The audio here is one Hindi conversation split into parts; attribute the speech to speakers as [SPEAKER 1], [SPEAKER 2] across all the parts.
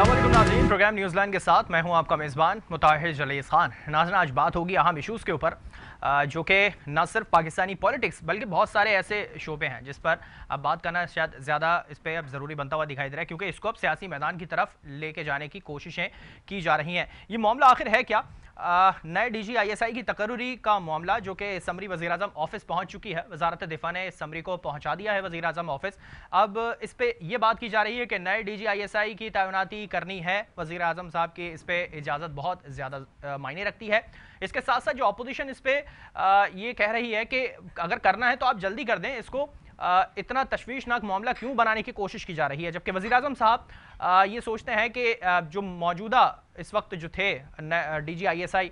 [SPEAKER 1] अस्सलाम वालेकुम नाज़रीन, प्रोग्राम न्यूज़लैंड के साथ मैं हूं आपका मेज़बान मुताहिर जलीस खान। नाज़रीन, आज बात होगी अहम इशूज़ के ऊपर जो कि न सिर्फ पाकिस्तानी पॉलिटिक्स बल्कि बहुत सारे ऐसे शोबे हैं जिस पर अब बात करना शायद ज़्यादा इस पर अब ज़रूरी बनता हुआ दिखाई दे रहा है, क्योंकि इसको अब सियासी मैदान की तरफ लेके जाने की कोशिशें की जा रही हैं। ये मामला आखिर है क्या? नए DG ISI की तकर्री का मामला जो कि समरी वज़ीर-ए-आज़म ऑफिस पहुंच चुकी है। वज़ारत दिफा ने समरी को पहुंचा दिया है वज़ीर-ए-आज़म ऑफिस। अब इस पे ये बात की जा रही है कि नए DG ISI की तैनाती करनी है। वज़ीर-ए-आज़म साहब की इस पे इजाज़त बहुत ज़्यादा मायने रखती है। इसके साथ साथ जो अपोजिशन इस पे ये कह रही है कि अगर करना है तो आप जल्दी कर दें इसको, इतना तशवीशनाक मामला क्यों बनाने की कोशिश की जा रही है। जबकि वज़ीर-ए-आज़म साहब ये सोचते हैं कि जो मौजूदा इस वक्त जो थे DG ISI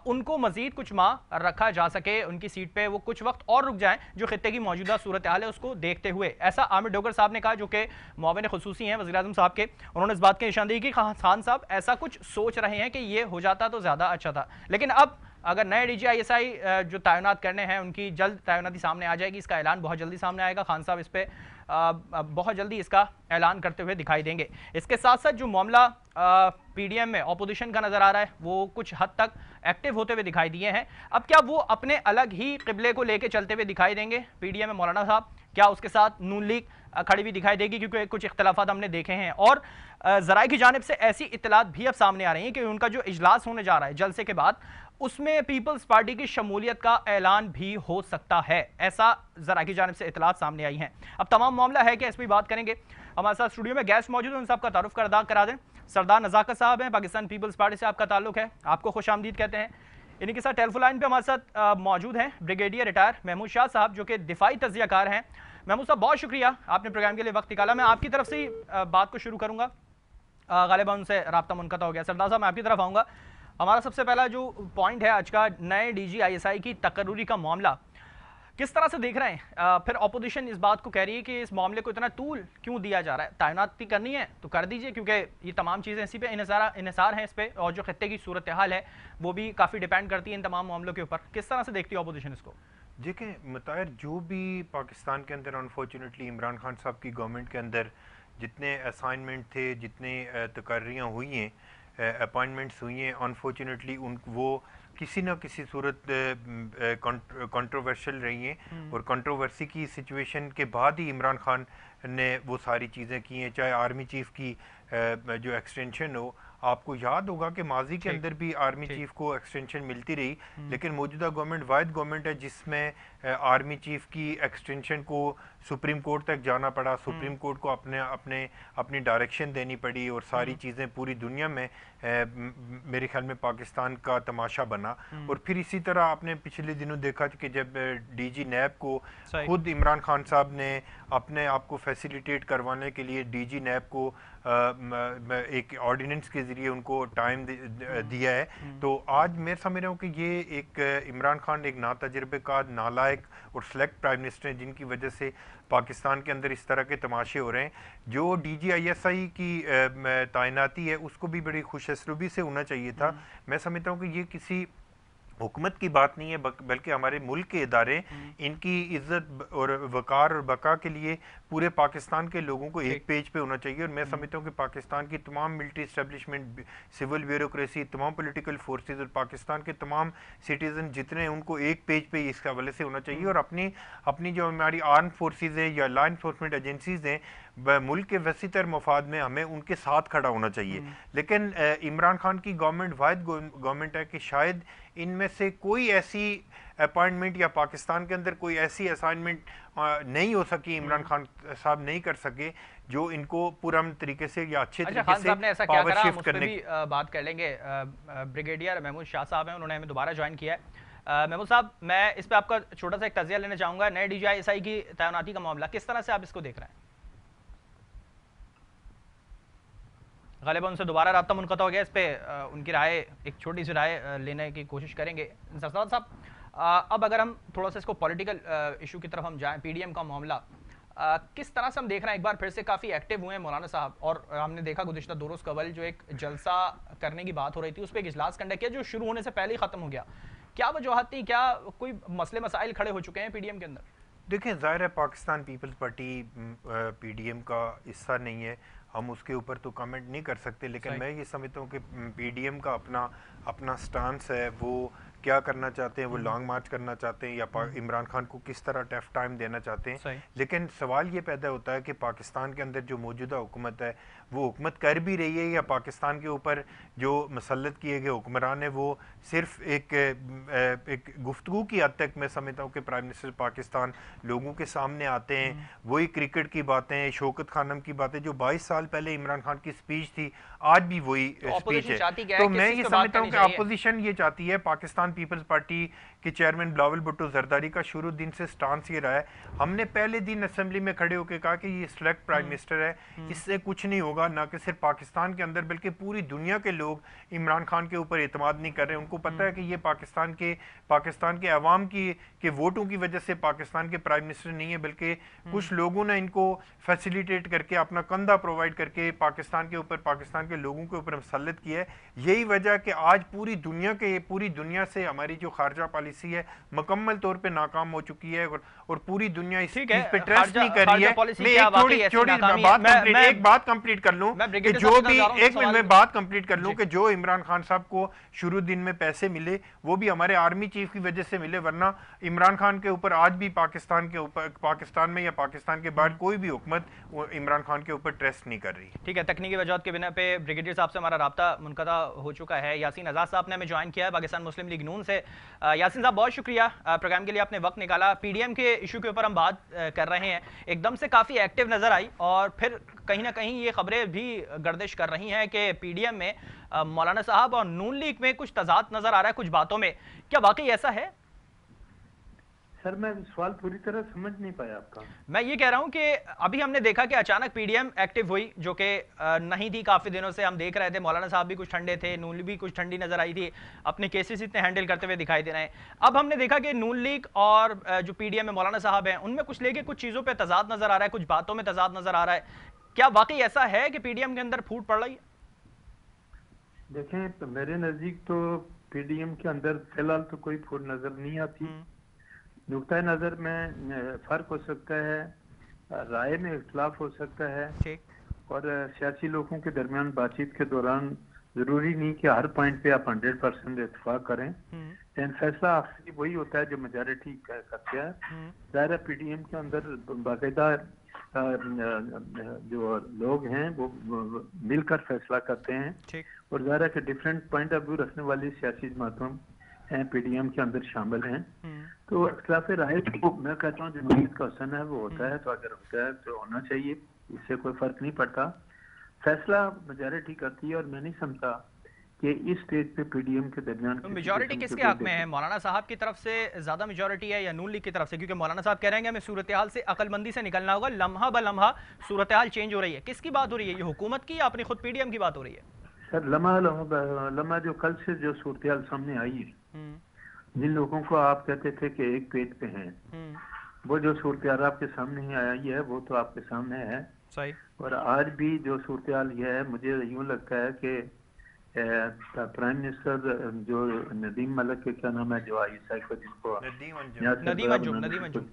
[SPEAKER 1] उनको मज़ीद कुछ माह रखा जा सके, उनकी सीट पे वो कुछ वक्त और रुक जाएं, जो खित्ते की मौजूदा सूरत हाल है उसको देखते हुए। ऐसा आमिर डोगर साहब ने कहा, जो कि मुआविन खुसूसी हैं वज़ीर-ए-आज़म साहब के। उन्होंने इस बात की निशानदेही की खान साहब ऐसा कुछ सोच रहे हैं कि ये हो जाता तो ज़्यादा अच्छा था, लेकिन अब अगर नए DG ISI जो तैनात करने हैं उनकी जल्द तैनाती सामने आ जाएगी। इसका ऐलान बहुत जल्दी सामने आएगा। खान साहब इस पर बहुत जल्दी इसका ऐलान करते हुए दिखाई देंगे। इसके साथ साथ जो मामला PDM में अपोजिशन का नज़र आ रहा है वो कुछ हद तक एक्टिव होते हुए दिखाई दिए हैं। अब क्या वो अपने अलग ही किबले को लेके चलते हुए दिखाई देंगे PDM में मौलाना साहब? क्या उसके साथ नून लीग खड़ी भी दिखाई देगी? क्योंकि कुछ इख्तलाफात हमने देखे हैं और ज़राए की जानिब से ऐसी इत्तलात भी अब सामने आ रही हैं कि उनका जो इजलास होने जा रहा है जलसे के बाद, उसमें पीपल्स पार्टी की शमूलियत का ऐलान भी हो सकता है। ऐसा ज़रा की जानिब से इत्तलात सामने आई हैं। अब तमाम मामला है कि इस पर बात करेंगे। हमारे साथ स्टूडियो में गेस्ट मौजूद हैं, उन सबका तारुफ करा दें। सरदार नज़ाकत साहब हैं, पाकिस्तान पीपल्स पार्टी से आपका ताल्लुक है, आपको खुश आमदीद कहते हैं। इन्हीं के साथ टेलीफोन लाइन पर हमारे साथ मौजूद हैं ब्रिगेडियर रिटायर महमूद शाह साहब, जो कि दिफाई तज्जियाकार हैं। महमूद साहब, बहुत शुक्रिया आपने प्रोग्राम के लिए वक्त निकाला। मैं आपकी तरफ से ही बात को शुरू करूँगा, गालिबा उनसे रब्ता मुनक़ता हो गया। सरदार साहब, मैं आपकी तरफ आऊँगा। हमारा सबसे पहला जो पॉइंट है आज का, नए DG ISI की तकर्री का मामला किस तरह से देख रहे हैं? फिर अपोजिशन इस बात को कह रही है कि इस मामले को इतना तूल क्यों दिया जा रहा है? तैनाती करनी है तो कर दीजिए, क्योंकि ये तमाम चीज़ें इसी पे इन्हिसार हैं इस पे, और जो खित्ते की सूरत हाल है वो भी काफ़ी डिपेंड करती है इन तमाम मामलों के ऊपर। किस तरह से देखती है अपोजिशन इसको?
[SPEAKER 2] देखिए मुताहिर, जो भी पाकिस्तान के अंदर अनफॉर्चुनेटली इमरान खान साहब की गवर्नमेंट के अंदर जितने असाइनमेंट थे, जितने तकर्रियाँ हुई हैं, अपॉइंटमेंट्स हुई हैं, अनफॉर्चुनेटली उन वो किसी न किसी सूरत कंट्रोवर्शियल रही हैं। और कंट्रोवर्सी की सिचुएशन के बाद ही इमरान खान ने वो सारी चीज़ें की हैं। चाहे आर्मी चीफ़ की जो एक्सटेंशन हो, आपको याद होगा कि माजी के अंदर भी आर्मी चीफ को एक्सटेंशन मिलती रही, लेकिन मौजूदा गवर्नमेंट वाहिद गवर्नमेंट है जिसमें आर्मी चीफ की एक्सटेंशन को सुप्रीम कोर्ट तक जाना पड़ा, सुप्रीम कोर्ट को अपनी डायरेक्शन देनी पड़ी, और सारी चीज़ें पूरी दुनिया में मेरे ख्याल में पाकिस्तान का तमाशा बना। और फिर इसी तरह आपने पिछले दिनों देखा कि जब DG NAB को खुद इमरान खान साहब ने अपने आप को फैसिलिटेट करवाने के लिए DG NAB को एक ऑर्डिनेंस के ज़रिए उनको टाइम दिया है, तो आज मैं समझ रहा हूँ कि ये एक इमरान खान एक नातजुर्बेकार, नालायक और सेलेक्ट प्राइम मिनिस्टर हैं, जिनकी वजह से पाकिस्तान के अंदर इस तरह के तमाशे हो रहे हैं। जो DG ISI की तैनाती है उसको भी बड़ी खुशअस्लूबी से होना चाहिए था। मैं समझता हूँ कि ये किसी हुकूमत की बात नहीं है, बल्कि हमारे मुल्क के इदारे इनकी इज्जत और वकार और बका के लिए पूरे पाकिस्तान के लोगों को एक पेज पे होना चाहिए। और मैं समझता हूँ कि पाकिस्तान की तमाम मिलिट्री इस्टेब्लिशमेंट, सिविल ब्यूरोक्रेसी, तमाम पॉलिटिकल फोर्सेस और पाकिस्तान के तमाम सिटीजन जितने हैं उनको एक पेज पे इस हवाले से होना चाहिए। और अपनी जो हमारी आर्म फोर्सेज है या लॉ इन्फोर्समेंट एजेंसीज हैं, मुल्क के वसी तर मफाद में हमें उनके साथ खड़ा होना चाहिए। लेकिन इमरान खान की गवर्नमेंट वाहिद गवर्नमेंट है कि शायद इनमें से कोई ऐसी अपॉइंटमेंट या पाकिस्तान के अंदर कोई ऐसी असाइनमेंट नहीं हो सकी, इमरान खान साहब नहीं कर सके, जो इनको पूरा तरीके से या अच्छे तरीके से पावर शिफ्ट करने की
[SPEAKER 1] बात कर लेंगे। ब्रिगेडियर महमूद शाह साहब हैं, उन्होंने हमें दोबारा ज्वाइन किया है। महमूद साहब, मैं इस पर आपका छोटा सा एक तजिया लेना चाहूँगा। नए DG ISI की तैनाती का मामला किस तरह से आप इसको देख रहे हैं? गालिबा उनसे दोबारा रब्ता मुनक़ता हो गया। इस पर उनकी राय, एक छोटी सी राय लेने की कोशिश करेंगे। सरदार साहब, अब अगर हम थोड़ा सा इसको पॉलिटिकल इशू की तरफ हम जाएं, PDM का मामला किस तरह से हम देख रहे हैं? एक बार फिर से काफ़ी एक्टिव हुए हैं मौलाना साहब, और हमने देखा गुज़िश्ता 2 रोज़ कबल जो एक जलसा करने की बात हो रही थी, उस पर एक इजलास कंडक्ट किया जो शुरू होने से पहले ही ख़त्म हो गया। क्या वजूहत थी? क्या कोई मसले मसाइल खड़े हो चुके हैं PDM के अंदर?
[SPEAKER 2] देखें, ज़ाहिर है पाकिस्तान पीपल्स पार्टी पीडीएम का हिस्सा नहीं है, हम उसके ऊपर तो कमेंट नहीं कर सकते, लेकिन मैं ये समझता हूँ कि पीडीएम का अपना अपना स्टांस है। वो क्या करना चाहते हैं, वो लॉन्ग मार्च करना चाहते हैं या इमरान खान को किस तरह टफ टाइम देना चाहते हैं। लेकिन सवाल ये पैदा होता है कि पाकिस्तान के अंदर जो मौजूदा हुकूमत है वो हुकूमत कर भी रही है, या पाकिस्तान के ऊपर जो मसलत किए गए हुक्मरान है वो सिर्फ एक गुफ्तगू की हद तक मैं समझता हूँ कि प्राइम मिनिस्टर पाकिस्तान लोगों के सामने आते हैं, वही क्रिकेट की बातें, शौकत खानम की बातें जो 22 साल पहले इमरान खान की स्पीच थी, आज भी वही स्पीच है। तो मैं ये समझता हूँ कि अपोजिशन ये चाहती है, पाकिस्तान पीपल्स पार्टी के चेयरमैन बिलावल भुट्टो जरदारी का शुरू दिन से स्टांस ये रहा है, हमने पहले दिन असेंबली में खड़े होकर कहा कि ये सिलेक्ट प्राइम मिनिस्टर है, इससे कुछ नहीं होगा। ना कि सिर्फ पाकिस्तान के अंदर बल्कि पूरी दुनिया के लोग इमरान खान के ऊपर एतमाद नहीं कर रहे। उनको पता है कि ये पाकिस्तान के अवाम के वोटों की वजह से पाकिस्तान के प्राइम मिनिस्टर नहीं है, बल्कि कुछ लोगों ने इनको फैसिलिटेट करके अपना कंधा प्रोवाइड करके पाकिस्तान के लोगों के ऊपर मुसल्लत किया है। यही वजह कि आज पूरी दुनिया से हमारी जो खारजा पॉलिसी है मुकम्मल तौर पे नाकाम हो चुकी है, और पूरी दुनिया इस चीज पे ट्रस्ट नहीं कर रही है। मैं एक बात कंप्लीट कर लूं कि जो भी एक मिनट में बात कंप्लीट कर लूं कि जो इमरान खान साहब को शुरू दिन में पैसे मिले वो भी हमारे आर्मी चीफ की वजह से मिले, वरना इमरान खान के ऊपर आज भी पाकिस्तान में या पाकिस्तान के बाहर कोई भी हुकूमत इमरान खान के ऊपर ट्रस्ट नहीं कर रही। ठीक है,
[SPEAKER 1] तकनीकी वजह के बिना पे ब्रिगेडियर साहब से हमारा राब्ता मुनक़ता हो चुका है। यासीन आज़ाद साहब ने हमें ज्वाइन किया है पाकिस्तान मुस्लिम लीग नून से। यासीन साहब बहुत शुक्रिया प्रोग्राम के लिए, आपने वक्त निकाला। पीडीएम के इशू के ऊपर हम बात कर रहे हैं, एकदम से काफ़ी एक्टिव नज़र आई और फिर कहीं ना कहीं ये खबरें भी गर्दिश कर रही हैं कि पीडीएम में मौलाना साहब और नून लीग में कुछ तजाद नज़र आ रहा है कुछ बातों में। क्या वाकई ऐसा है?
[SPEAKER 3] सर मैं सवाल पूरी तरह समझ नहीं पाया आपका।
[SPEAKER 1] मैं ये कह रहा हूं कि अभी हमने देखा कि अचानक पीडीएम एक्टिव हुई, जो कि नहीं थी काफी दिनों से। हम देख रहे थे मौलाना साहब भी कुछ ठंडे थे, नून लीग भी कुछ ठंडी नजर आई थी, अपने केसेस इतने हैंडल करते हुए दिखाई दे रहे हैं। अब हमने देखा कि नून लीग और जो पीडीएम में मौलाना साहब हैं उनमें कुछ लेके कुछ चीजों पर तजाद नजर आ रहा है, कुछ बातों में तजाद नजर आ रहा है। क्या वाकई ऐसा है कि पीडीएम के अंदर फूट पड़ रही है?
[SPEAKER 3] देखें, मेरे नजदीक तो पीडीएम के अंदर फिलहाल तो कोई फूट नजर नहीं आती। नुक्ता नज़र में फ़र्क हो सकता है, राय में इख्तलाफ हो सकता है, और सियासी लोगों के दरमियान बातचीत के दौरान ज़रूरी नहीं कि हर पॉइंट पे आप 100% इत्तेफाक करें, लेकिन फैसला आखिरी वही होता है जो मेजॉरिटी करते हैं। ज़ाहिर पीडीएम के अंदर बाकायदा जो लोग हैं वो मिलकर फैसला करते हैं, और ज़ाहिर है कि डिफरेंट पॉइंट ऑफ व्यू रखने वाली सियासी जमातों पीडीएम के अंदर शामिल हैं। तो इख्तिलाफ राय को मैं कहता हूँ जमहूरियत का हुस्न है, वो होता है, तो अगर होता है तो होना चाहिए, इससे कोई फर्क नहीं पड़ता। फैसला मेजॉरिटी करती है, और मैं नहीं समझता कि इस स्टेज पे पीडीएम के दरमियान
[SPEAKER 1] मेजॉरिटी किसके हक में है? मौलाना साहब की तरफ से ज्यादा मेजॉरिटी है या नून लीग की तरफ से? क्योंकि मौलाना साहब कह रहे हैं कि हमें सूरत हाल से अकलमंदी से निकलना होगा, लम्हा ब लम्हा सूरत हाल चेंज हो रही है। किसकी बात हो रही है? ये हुकूमत की या अपनी खुद पीडीएम की बात हो रही है?
[SPEAKER 3] सर लम्हा जो कल से जो सूरत हाल सामने आई है, जिन लोगों को आप कहते थे कि एक पेज पे हैं, वो जो सूरत हाल आपके सामने ही आई है वो तो आपके सामने है।
[SPEAKER 1] सही।
[SPEAKER 3] और आज भी जो सूरत हाल ये है, मुझे यूं लगता है कि प्राइम मिनिस्टर जो नदीम मलिक के क्या नाम है, जो आई जिनको
[SPEAKER 2] नदीम,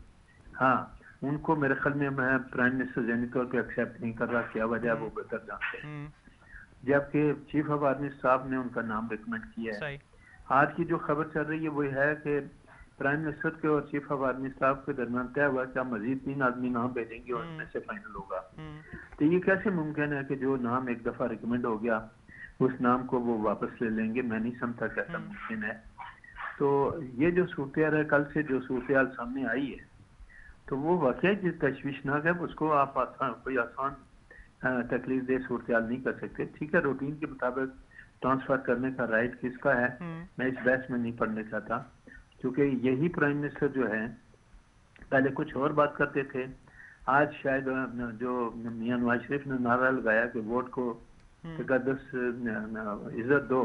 [SPEAKER 3] हाँ, उनको मेरे ख्याल में मैं प्राइम मिनिस्टर ज़हनी तौर पे एक्सेप्ट नहीं कर रहा। क्या वजह वो बेहतर जानते हैं, जबकि चीफ ऑफ आर्मी स्टाफ ने उनका नाम रिकमेंड किया है। आज की जो खबर चल रही है वो है कि प्राइम मिनिस्टर के और चीफ ऑफ आर्मी स्टाफ के दरमियान तय हुआ कि हम मजीद 3 आदमी नाम भेजेंगे और उनमें से फाइनल होगा। तो ये कैसे मुमकिन है कि जो नाम एक दफा रिकमेंड हो गया उस नाम को वो वापस ले लेंगे? मैं नहीं समझता कैसा मुमकिन है। तो ये जो सूरत है, कल से जो सूरत सामने आई है, तो वो वाकई तशवीशनाक है। उसको आप कोई आसान तकलीफ दे सूरत नहीं कर सकते। ठीक है, रूटीन के मुताबिक ट्रांसफर करने का राइट किसका है, मैं इस बहस में नहीं पढ़ना चाहता, क्योंकि यही प्राइम मिनिस्टर जो है पहले कुछ और बात करते थे, आज शायद जो मियां नवाज शरीफ ने नारा लगाया कि वोट को तकद्दुस इज्जत दो।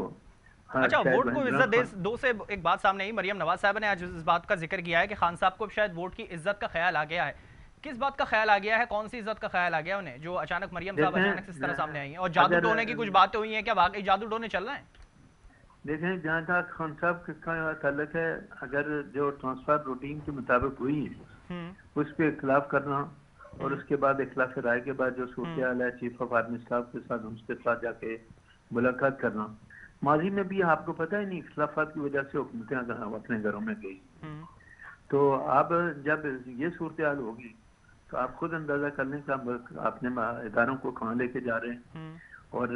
[SPEAKER 1] अच्छा, वोट को इज्जत दो से एक बात सामने आई। मरियम नवाज साहब ने आज इस बात का जिक्र किया है कि खान साहब को शायद वोट की इज्जत का ख्याल आ गया है। किस बात का ख्याल आ गया है? कौन सी इज्जत का ख्याल आ गया उन्हें, जो अचानक मरियम साहब अचानक इस तरह सामने आई हैं? और जादू टोने की कुछ बातें हुई हैं, क्या वाकई जादू टोने चल रहे हैं?
[SPEAKER 3] देखें, जहाँ तक खान साहब का ताल्लुक है, अगर जो ट्रांसफर रूटीन के मुताबिक हुई उस पर इख्लाफ करना, और उसके बाद इख्लाफ राय के बाद जो सूरत हाल है चीफ ऑफ आर्मी स्टाफ के साथ उसके साथ जाके मुलाकात करना। माजी में भी आपको पता है नहीं, इख्लाफात की वजह से हुकूमतें अपने घरों में गई। तो अब जब ये सूरत हाल होगी तो आप खुद अंदाजा कर लें कि अपने इदारों को कहाँ लेके जा रहे हैं। और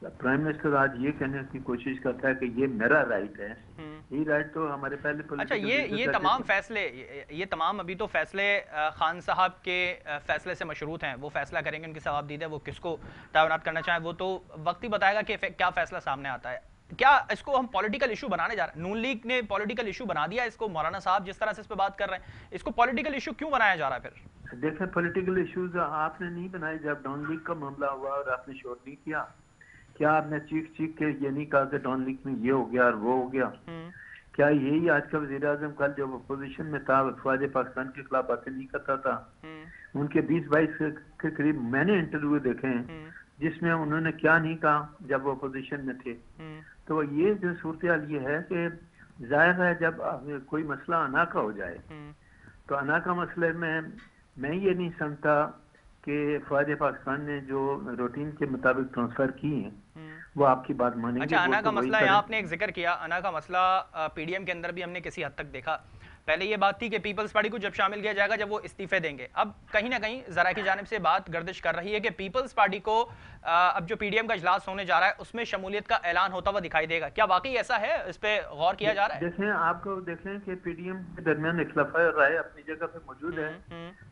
[SPEAKER 3] प्राइम मिनिस्टर आज ये कहने की कोशिश करता है कि ये मेरा राइट है। ये राइट तो हमारे पहले
[SPEAKER 1] अच्छा, ये तमाम फैसले, ये तमाम अभी तो फैसले खान साहब के फैसले से मशरूत हैं। वो फैसला करेंगे, उनकी सवाबदीद है, वो किसको तैनात करना चाहें वो तो वक्त ही बताएगा कि क्या फैसला सामने आता है। क्या इसको हम पॉलिटिकल इशू बनाने जा रहे हैं? नून लीग ने पॉलिटिकल इशू बना दिया इसको। मौलाना साहब जिस तरह से इस पे बात कर रहे हैं, इसको पॉलिटिकल इशू क्यों बनाया जा रहा है फिर?
[SPEAKER 3] देखें, पॉलिटिकल इश्यूज आपने नहीं बनाए। जब डॉन लीग का मामला हुआ और आपने शोर नहीं किया, क्या आपने चीख के ये नहीं कहा कि डॉन लीग में ये हो गया और वो हो गया? क्या यही आज का वज़ीर आज़म कल जब अपोजिशन में था ख्वाज पाकिस्तान के खिलाफ बातें नहीं करता था? उनके 20-22 के करीब मैंने इंटरव्यू देखे हैं जिसमें उन्होंने क्या नहीं कहा जब वो अपोजिशन में थे। तो ये जो सूरत हाल ये है कि जाहिर है जब कोई मसला अना का हो जाए तो अना का मसले में मैं ये नहीं समझता कि ख्वाज पाकिस्तान ने जो रूटीन के मुताबिक ट्रांसफर किए हैं वो आपकी बात मानेंगे।
[SPEAKER 1] अच्छा, अना का मसला यहाँ आपने एक जिक्र किया। अना का मसला पीडीएम के अंदर भी हमने किसी हद तक देखा। पहले ये बात थी कि पीपल्स पार्टी को जब शामिल किया जाएगा जब वो इस्तीफे देंगे। अब कहीं ना कहीं जरा की जानिब से बात गर्दिश कर रही है कि पीपल्स पार्टी को अब जो पीडीएम का इजलास होने जा रहा है उसमें शमूलियत का ऐलान होता हुआ दिखाई देगा। क्या वाकई ऐसा है? इस पे गौर किया जा रहा है?
[SPEAKER 3] देखें, आपको देखें कि पीडीएम के दरमियान इख्तिलाफ राय अपनी जगह पे मौजूद है,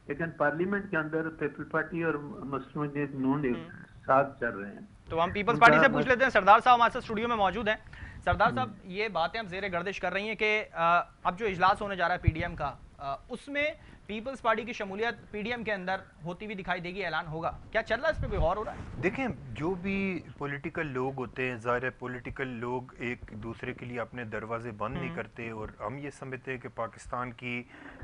[SPEAKER 3] लेकिन पार्लियामेंट के अंदर पीपल्स पार्टी और मुस्लिम लीग नून साथ चल रहे हैं।
[SPEAKER 1] तो हम पीपल्स पार्टी से पूछ लेते हैं। सरदार साहब हमारे साथ स्टूडियो में मौजूद हैं। सरदार साहब, ये बातें हम ज़ेरे गर्दिश कर रही हैं कि अब जो इजलास होने जा रहा है पीडीएम का, उसमें पीपल्स पार्टी की शमूलियत पीडीएम के अंदर होती हुई दिखाई देगी, ऐलान होगा। क्या चल रहा है, इस पर कोई गौर हो रहा है?
[SPEAKER 2] देखें, जो भी पॉलिटिकल लोग होते हैं, ज़ाहिर है पॉलिटिकल लोग एक दूसरे के लिए अपने दरवाजे बंद नहीं करते। और हम ये समझते हैं कि पाकिस्तान की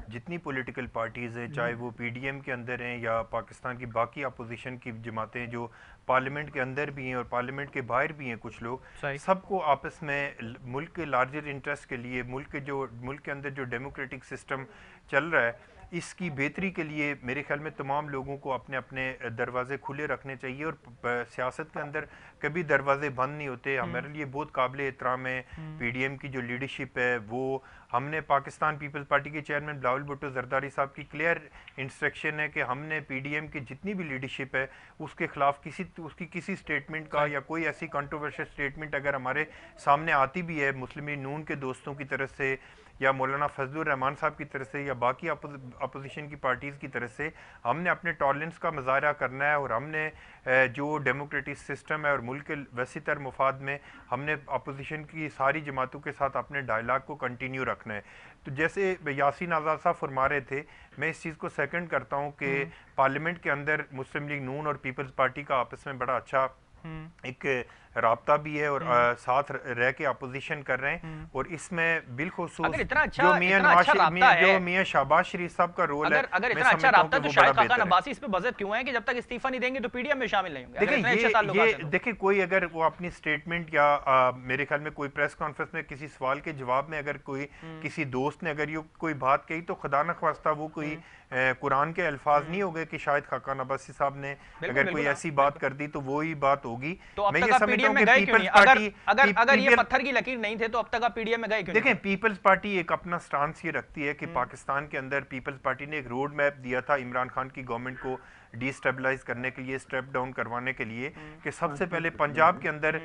[SPEAKER 2] जितनी पॉलिटिकल पार्टीज़ हैं, चाहे वो पीडीएम के अंदर हैं या पाकिस्तान की बाकी अपोजिशन की जमातें जो पार्लियामेंट के अंदर भी हैं और पार्लियामेंट के बाहर भी हैं, कुछ लोग, सबको आपस में मुल्क के लार्जर इंटरेस्ट के लिए, मुल्क के अंदर जो डेमोक्रेटिक सिस्टम चल रहा है इसकी बेहतरी के लिए मेरे ख्याल में तमाम लोगों को अपने अपने दरवाजे खुले रखने चाहिए। और सियासत के अंदर कभी दरवाजे बंद नहीं होते। हमारे लिए बहुत काबिल एहतराम है पीडीएम की जो लीडरशिप है। वो हमने पाकिस्तान पीपल्स पार्टी के चेयरमैन बिलावल भुट्टो जरदारी साहब की क्लियर इंस्ट्रक्शन है कि हमने पीडीएम की जितनी भी लीडरशिप है उसके खिलाफ उसकी किसी स्टेटमेंट का या कोई ऐसी कंट्रोवर्शियल स्टेटमेंट अगर हमारे सामने आती भी है मुस्लिम लीग नून के दोस्तों की तरफ से या मौलाना फजलुर रहमान साहब की तरफ से या बाकी अपोजिशन की पार्टीज़ की तरफ से, हमने अपने टॉलरेंस का मुजाहरा करना है। और हमने जो डेमोक्रेटिक सिस्टम है और मुल्क के वसी तर मुफाद में हमने अपोजिशन की सारी जमातों के साथ अपने डायलाग को कंटिन्यू रखना है। तो जैसे यासीन आज़ाद साहब फरमा रहे थे, मैं इस चीज़ को सेकंड करता हूँ कि पार्लियामेंट के अंदर मुस्लिम लीग नून और पीपल्स पार्टी का आपस में बड़ा अच्छा एक राब्ता भी है और साथ रह के अपोजिशन कर रहे हैं। और इसमें बिलखुसूस जो मियां शहबाज शरीफ साहब का रोल है,
[SPEAKER 1] अगर इतना अच्छा राब्ता तो शायद खान अब्बासी इस पे बज़द क्यों है कि जब तक इस्तीफा नहीं देंगे तो पीडीएम में शामिल नहीं होंगे?
[SPEAKER 2] देखिए कोई अगर वो अपनी स्टेटमेंट या मेरे ख्याल में कोई प्रेस कॉन्फ्रेंस में किसी सवाल के जवाब में अगर कोई किसी दोस्त ने अगर ये कोई बात कही तो खुदा न ख्वास्ता वो कोई कुरान के अल्फाज नहीं हो गए कि शायद खान अब्बासी साहब ने अगर कोई ऐसी बात कर दी तो वो ही बात होगी।
[SPEAKER 1] तो मैं ये समझता हूं कि पीपल्स पार्टी अगर ये पत्थर की लकीर नहीं थे तो अब तक आप पीडीएम में गए क्यों?
[SPEAKER 2] देखें, पीपल्स पार्टी एक अपना स्टांस ये रखती है कि पाकिस्तान के अंदर पीपल्स पार्टी ने एक रोड मैप दिया था इमरान खान की गवर्नमेंट को डिस्टेबलाइज करने के लिए, स्टेप डाउन करवाने के लिए, कि सबसे पहले पंजाब के अंदर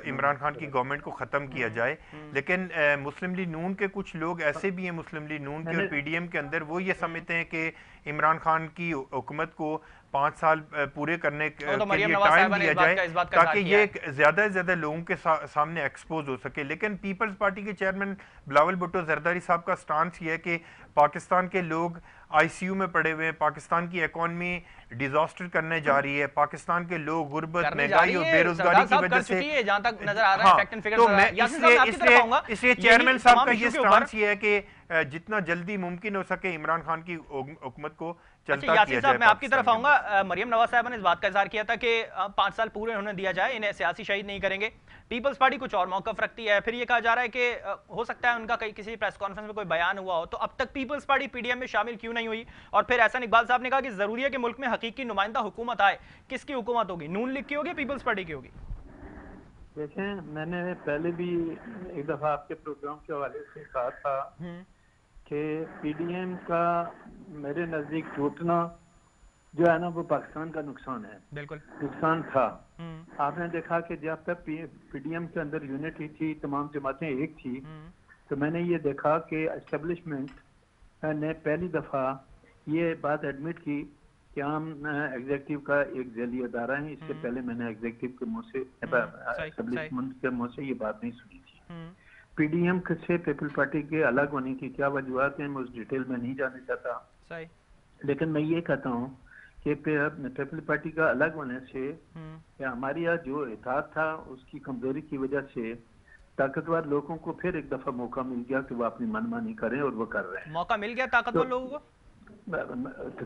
[SPEAKER 2] इमरान खान की गवर्नमेंट को ख़त्म किया जाए। लेकिन मुस्लिम लीग नून के कुछ लोग ऐसे भी हैं मुस्लिम लीग नून के और पीडीएम के अंदर, वो ये समझते हैं कि इमरान खान की हुकूमत को 5 साल पूरे करने के लिए टाइम दिया जाए ताकि ये ज़्यादा से ज़्यादा लोगों के सामने एक्सपोज हो सके। लेकिन पीपल्स पार्टी के चेयरमैन बिलावल भुट्टो जरदारी साहब का स्टांस ये है कि पाकिस्तान के लोग आईसीयू में पड़े हुए हैं, पाकिस्तान की इकोनॉमी डिजास्टर करने जा रही है, पाकिस्तान के लोग गुर्बत, महंगाई और बेरोजगारी की वजह से,
[SPEAKER 1] जहां तक नजर आ रहा है,
[SPEAKER 2] तो मैं इसलिए चेयरमैन साहब का ये स्टांस ये है कि जितना जल्दी मुमकिन हो सके इमरान खान की हुकूमत को चलता
[SPEAKER 1] यासीन
[SPEAKER 2] किया
[SPEAKER 1] साहब,
[SPEAKER 2] जाए।
[SPEAKER 1] मैं आपकी तरफ आऊंगा। मरियम नवाज साहब ने इस बात का इजहार किया था कि 5 साल पूरे उन्हें दिया जाए, इन्हें सियासी शहीद नहीं करेंगे। पीपल्स पार्टी कुछ और मौकफ रखती है। फिर ये कहा जा रहा है कि हो सकता है उनका कहीं किसी प्रेस कॉन्फ्रेंस में कोई बयान हुआ हो। तो अब तक पीपल्स पार्टी पीडीएम में शामिल क्यों नहीं हुई? और फिर एहसान इकबाल साहब ने कहा कि जरूरी है कि मुल्क में हकीकी नुमाइंदा हुकूमत आए। किसकी हुकूमत होगी? नून लीग की होगी, पीपल्स पार्टी की होगी?
[SPEAKER 3] देखें, मैंने पहले भी एक दफा आपके प्रोग्राम के हवाले से कहा था कि पीडीएम का मेरे नजदीक टूटना जो है ना, वो पाकिस्तान का नुकसान है।
[SPEAKER 1] बिल्कुल
[SPEAKER 3] नुकसान था। आपने देखा कि जब तक पीडीएम के अंदर यूनिटी थी, तमाम जमातें एक थी, तो मैंने ये देखा कि एस्टेब्लिशमेंट ने पहली दफा ये बात एडमिट की कि हम एग्जीक्यूटिव का एक जैली अदारा है। इससे पहले मैंने एग्जीक्यूटिव के मुंह से, एस्टेब्लिशमेंट के मुंह से ये बात नहीं सुनी थी। पीडीएम से पीपल पार्टी के अलग होने की क्या वजूहत हैं, मैं उस डिटेल में नहीं जाना चाहता, लेकिन मैं ये कहता हूँ कि पीपल पार्टी का अलग होने से हमारे यहाँ जो इत्तेहाद था उसकी कमजोरी की वजह से ताकतवर लोगों को फिर एक दफा मौका मिल गया कि वो अपनी मनमानी करें, और वो कर रहे हैं।
[SPEAKER 1] मौका मिल गया ताकतवर लोगों को?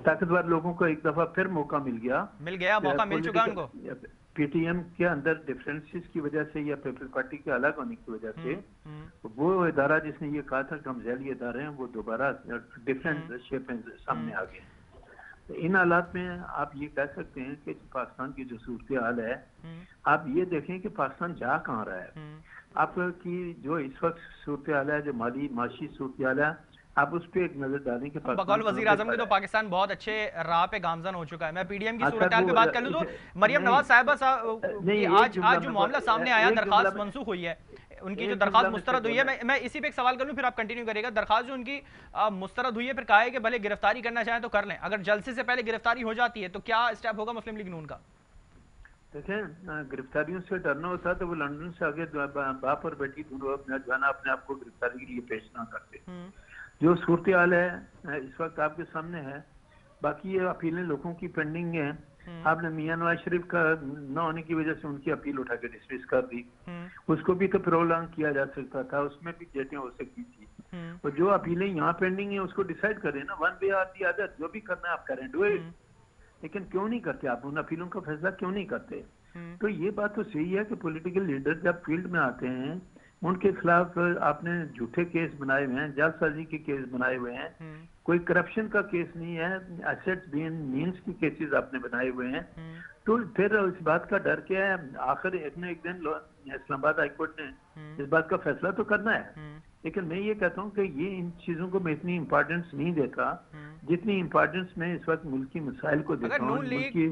[SPEAKER 3] ताकतवर लोगों को एक दफा फिर मौका मिल गया,
[SPEAKER 1] मौका मिल चुका उनको।
[SPEAKER 3] पीटीएम के अंदर डिफरेंसेस की वजह से या पीपल पार्टी के अलग होने की वजह से वो इदारा जिसने ये कहा था कि हम जैली इदारे हैं, वो दोबारा डिफरेंट शेप में सामने आ गए। तो इन हालात में आप ये कह सकते हैं कि पाकिस्तान की जो सूरत हाल है, आप ये देखें कि पाकिस्तान जा कहाँ रहा है। आपकी जो इस वक्त सूरत हाल है, जो माशी सूरत हाल है, आप उस पर एक नजर डालें कि
[SPEAKER 1] बकौल वजीर आजम के तो पाकिस्तान बहुत अच्छे राह पे गामजन हो चुका है। मैं पीडीएम की सूरत हाल पे बात कर लूं तो मरियम नवाज साहिबा आज जो मामला सामने आया, दरखास्त मंसूख हुई है, उनकी जो दरखास्त मुस्तरद हुई है, मैं इसी पे एक सवाल करूं फिर आप कंटिन्यू करेगा। दरखास्त जो उनकी मुस्तरद हुई है, फिर कहा है कि भले गिरफ्तारी करना चाहें तो कर लें, अगर जलसे से पहले गिरफ्तारी हो जाती है तो क्या स्टेप होगा मुस्लिम लीग नून का?
[SPEAKER 3] देखें, गिरफ्तारियों से डरना होता तो वो लंदन से आगे बाप और बेटी दोनों जाना अपने आप को गिरफ्तारी के लिए पेश ना करते। जो सूरत हाल है इस वक्त आपके सामने है। बाकी ये अपीलें लोगों की पेंडिंग है। आपने मियां नवाज शरीफ का न होने की वजह से उनकी अपील उठा के डिसमिस कर दी। उसको भी तो प्रोलॉन्ग किया जा सकता था, उसमें भी डेटें हो सकती थी। और जो अपीलें यहाँ पेंडिंग है उसको डिसाइड करें ना, one way or the other, जो भी करना है आप करें, डू इट। लेकिन क्यों नहीं करते आप उन अपीलों का फैसला क्यों नहीं करते? तो ये बात तो सही है कि पॉलिटिकल लीडर जब फील्ड में आते हैं उनके खिलाफ आपने झूठे केस बनाए हुए हैं, जालसाजी के केस बनाए हुए हैं, कोई करप्शन का केस नहीं है, एसेट्स बीइंग मींस की केसेस आपने बनाए हुए हैं। तो फिर इस बात का डर क्या है? आखिर एक न एक दिन इस्लामाबाद हाईकोर्ट ने इस बात का फैसला तो करना है। लेकिन मैं ये कहता हूँ कि ये इन चीजों को मैं इतनी इम्पोर्टेंस नहीं देता जितनी इम्पोर्टेंस मैं इस वक्त मुल्की मसाइल को देता हूँ।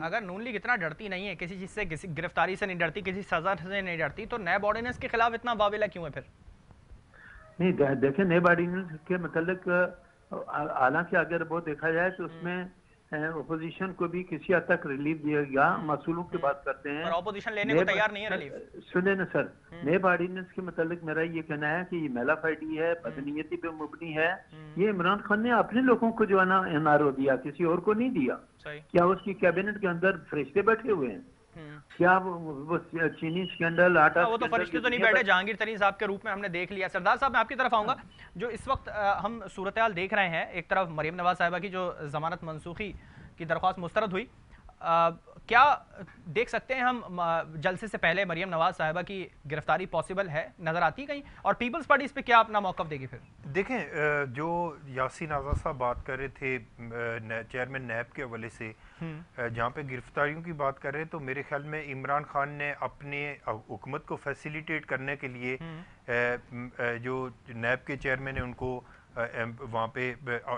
[SPEAKER 1] अगर नून लीग इतना डरती नहीं है किसी चीज से, किसी गिरफ्तारी से नहीं डरती, किसी सजा से नहीं डरती, तो नैब ऑर्डिनेंस के खिलाफ इतना वावेला क्यों है फिर?
[SPEAKER 3] नहीं, देखें, नैब ऑर्डिनेंस के मतलब हालांकि अगर वो देखा जाए तो उसमें अपोजिशन को भी किसी हद तक रिलीफ दिया गया। मसूलों की बात करते हैं,
[SPEAKER 1] अपोजिशन लेने को तैयार नहीं है रिलीफ।
[SPEAKER 3] सुने ना सर, नैब ऑर्डिनेंस के मतलब मेरा ये कहना है कि ये मेलाफाइडी है, बदनीयती पे मुबनी है। ये इमरान खान ने अपने लोगों को जो है ना एनआरओ दिया, किसी और को नहीं दिया। क्या उसकी कैबिनेट के अंदर फरिश्ते बैठे हुए हैं? क्या वो चीनी स्कैंडल, आटा,
[SPEAKER 1] वो तो फरिश्ते तो नहीं बैठे, जहांगीर तरीन साहब के रूप में हमने देख लिया। सरदार साहब, मैं आपकी तरफ आऊंगा। जो इस वक्त हम सूरत हाल देख रहे हैं, एक तरफ मरियम नवाज साहिबा की जो जमानत मनसूखी की दरख्वास्त मुस्तरद हुई, क्या देख सकते हैं हम जलसे से पहले मरियम नवाज साहिबा की गिरफ्तारी पॉसिबल है, नजर आती है कहीं? और पीपल्स पार्टी इस पे क्या अपना मौकफ देगी फिर?
[SPEAKER 2] देखें, जो यासीन आज़ाद साहब बात कर रहे थे चेयरमैन नैब के हवाले से, जहाँ पे गिरफ्तारियों की बात कर रहे हैं, तो मेरे ख्याल में इमरान खान ने अपने हुकूमत को फैसिलिटेट करने के लिए जो नैब के चेयरमैन है उनको वहाँ पे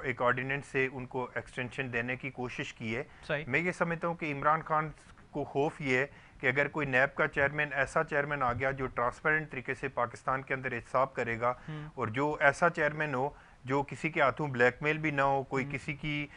[SPEAKER 2] एक ऑर्डिनेंस से उनको एक्सटेंशन देने की कोशिश की है। मैं ये समझता हूँ कि इमरान खान को खौफ ये है कि अगर कोई नैब का चेयरमैन, ऐसा चेयरमैन आ गया जो ट्रांसपेरेंट तरीके से पाकिस्तान के अंदर एहतसाब करेगा, और जो ऐसा चेयरमैन हो जो किसी के हाथों ब्लैकमेल भी ना हो, कोई किसी की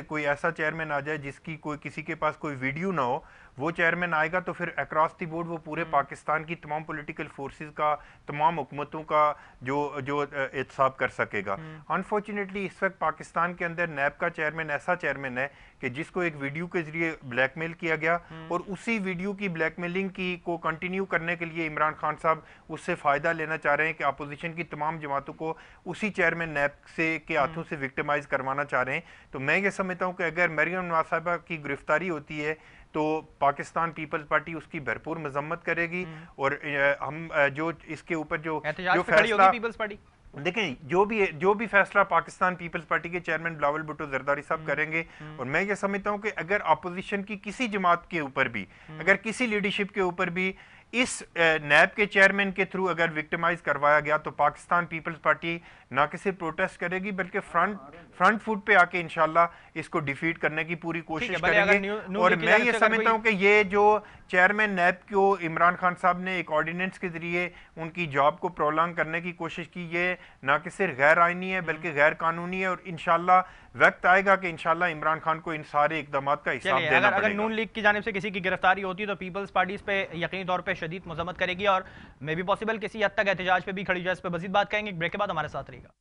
[SPEAKER 2] कोई ऐसा चेयरमैन आ जाए जिसकी कोई किसी के पास कोई वीडियो ना हो, वो चेयरमैन आएगा तो फिर अक्रॉस द बोर्ड वो पूरे पाकिस्तान की तमाम पॉलिटिकल फोर्सेस का, तमाम हुकूमतों का जो जो एहतसाब कर सकेगा। अनफॉर्चुनेटली इस वक्त पाकिस्तान के अंदर नैब का चेयरमैन ऐसा चेयरमैन है कि जिसको एक वीडियो के जरिए ब्लैकमेल किया गया और उसी वीडियो की ब्लैकमेलिंग की को कंटिन्यू करने के लिए इमरान खान साहब उससे फ़ायदा लेना चाह रहे हैं कि अपोजिशन की तमाम जमातों को उसी चेयरमैन नैब से के हाथों से विक्टिमाइज करवाना चाह रहे हैं। तो मैं ये समझता हूँ कि अगर मरियम नवाज साहिबा की गिरफ्तारी होती है तो पाकिस्तान पीपल्स पार्टी उसकी भरपूर मजम्मत करेगी और हम जो इसके ऊपर जो फैसला
[SPEAKER 1] पीपल्स पार्टी
[SPEAKER 2] देखें, जो भी फैसला पाकिस्तान पीपल्स पार्टी के चेयरमैन बिलावल भुट्टो जरदारी साहब करेंगे, और मैं ये समझता हूं कि अगर अपोजिशन की किसी जमात के ऊपर भी, अगर किसी लीडरशिप के ऊपर भी इस नैब के चेयरमैन के थ्रू अगर विक्टिमाइज करवाया गया तो पाकिस्तान पीपल्स पार्टी ना कि सिर्फ प्रोटेस्ट करेगी बल्कि फ्रंट फुट पे आके इंशाल्लाह इसको डिफीट करने की पूरी कोशिश करेंगे। और मैं ये समझता हूं कि ये जो चेयरमैन नैब को इमरान खान साहब ने एक ऑर्डिनेंस के जरिए उनकी जॉब को प्रोलॉन्ग करने की कोशिश की, ये ना कि सिर्फ गैर आईनी है बल्कि गैर कानूनी है, और इंशाल्लाह वक्त आएगा कि इंशाल्लाह इमरान खान को इन सारे इकदाम का हिसाब देना पड़ेगा।
[SPEAKER 1] अगर नून लीग की जानिब से किसी की गिरफ्तारी होती है तो पीपल्स पार्टी इस पे यकीनी तौर पे शदीद मजम्मत करेगी और मे बी पॉसिबल किसी हद तक एहतजाज पे भी खड़ी जाए। इस पे मजीद बात करेंगे ब्रेक के बाद, हमारे साथ रहिएगा।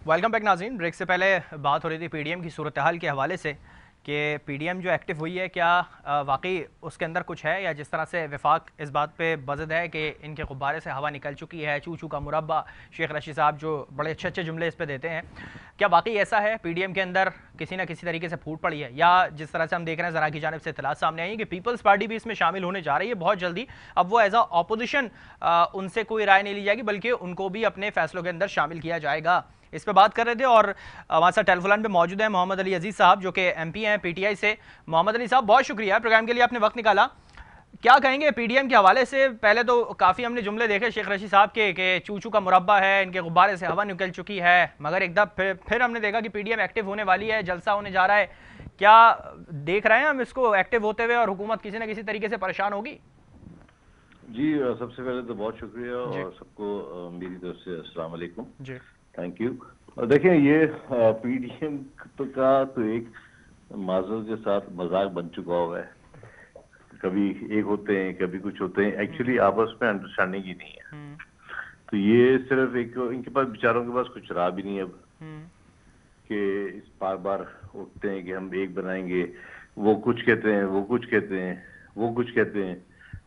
[SPEAKER 1] वेलकम बैक नाज़रीन। ब्रेक से पहले बात हो रही थी पीडीएम की सूरत हाल के हवाले से कि पीडीएम जो एक्टिव हुई है क्या वाकई उसके अंदर कुछ है, या जिस तरह से वफाक इस बात पे बज़द है कि इनके गुब्बारे से हवा निकल चुकी है, चू चू का मुरब्बा, शेख रशीद साहब जो बड़े अच्छे अच्छे जुमले इस पे देते हैं, क्या वाकई ऐसा है पीडीएम के अंदर किसी न किसी तरीके से फूट पड़ी है, या जिस तरह से हम देख रहे हैं ज़रा की जानिब से इत्तलात सामने आई है कि पीपल्स पार्टी भी इसमें शामिल होने जा रही है बहुत जल्दी। अब वो एज अ ऑपोजिशन उनसे कोई राय नहीं ली जाएगी बल्कि उनको भी अपने फैसलों के अंदर शामिल किया जाएगा। इस पे बात कर रहे थे और हमारे साथ टेलीफोन पे मौजूद है मोहम्मद अली अजीज साहब जो कि एमपी हैं पीटीआई से। मोहम्मद अली साहब, बहुत शुक्रिया प्रोग्राम के लिए, आपने वक्त निकाला। क्या कहेंगे पीडीएम के हवाले से? पहले तो काफ़ी हमने जुमले देखे शेख रशीद साहब के कि चूचू का मुरब्बा है, इनके गुब्बारे से हवा निकल चुकी है, मगर एकदम फिर हमने देखा कि पीडीएम एक्टिव होने वाली है, जलसा होने जा रहा है। क्या देख रहे हैं हम इसको एक्टिव होते हुए और हुकूमत किसी न किसी तरीके से परेशान होगी?
[SPEAKER 4] जी, सबसे पहले तो बहुत शुक्रिया और सबको मेरी तरफ से अस्सलाम वालेकुम जी, थैंक यू। और देखिए ये पीडीएम का तो एक माजूर के साथ मजाक बन चुका हुआ है, कभी एक होते हैं कभी कुछ होते हैं, एक्चुअली आपस में अंडरस्टैंडिंग ही नहीं है। तो ये सिर्फ एक इनके पास बेचारों के पास कुछ रहा भी नहीं है अब कि इस बार बार उठते हैं कि हम एक बनाएंगे, वो कुछ कहते हैं, वो कुछ कहते हैं, वो कुछ कहते हैं,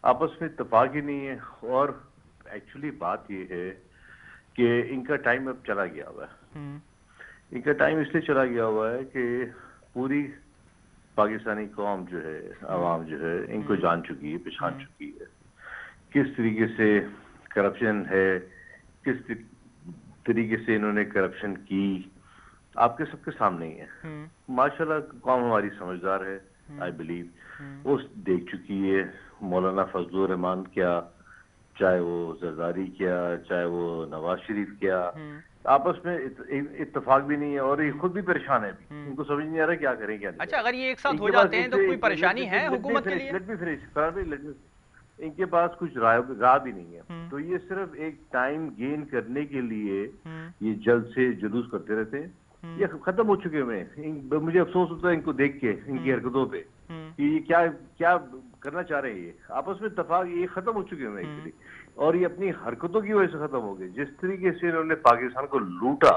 [SPEAKER 4] आपस में इत्तेफाक ही नहीं है। और एक्चुअली बात ये है कि इनका टाइम अब चला गया हुआ है। इनका टाइम इसलिए चला गया हुआ है कि पूरी पाकिस्तानी कौम जो है, आवाम जो है, इनको जान चुकी है, पहचान चुकी है किस तरीके से करप्शन है, किस तरीके से इन्होंने करप्शन की, आपके सबके सामने ही है। माशाल्लाह कौम हमारी समझदार है, आई बिलीव, वो देख चुकी है। मौलाना फजलुर रहमान क्या, चाहे वो जरदारी क्या, चाहे वो नवाज शरीफ क्या, आपस में इत्तेफाक भी नहीं है और ये खुद भी परेशान है। इनको समझ नहीं आ रहा क्या करें क्या नहीं।
[SPEAKER 1] अच्छा, अगर ये एक साथ हो जाते हैं तो कोई परेशानी है हुकूमत के लिए?
[SPEAKER 4] Let me finish. इनके पास कुछ राह भी नहीं है, तो ये सिर्फ एक टाइम गेन करने के लिए ये जल्द से जुलूस करते रहते हैं। ये खत्म हो चुके हैं। मुझे अफसोस होता है इनको देख के, इनकी हरकतों पे, कि ये क्या करना चाह रहे हैं। ये आपस में इत्तेफाक ये खत्म हो चुके हैं एक्चुअली, और ये अपनी हरकतों की वजह से खत्म हो गए। जिस तरीके से इन्होंने पाकिस्तान को लूटा,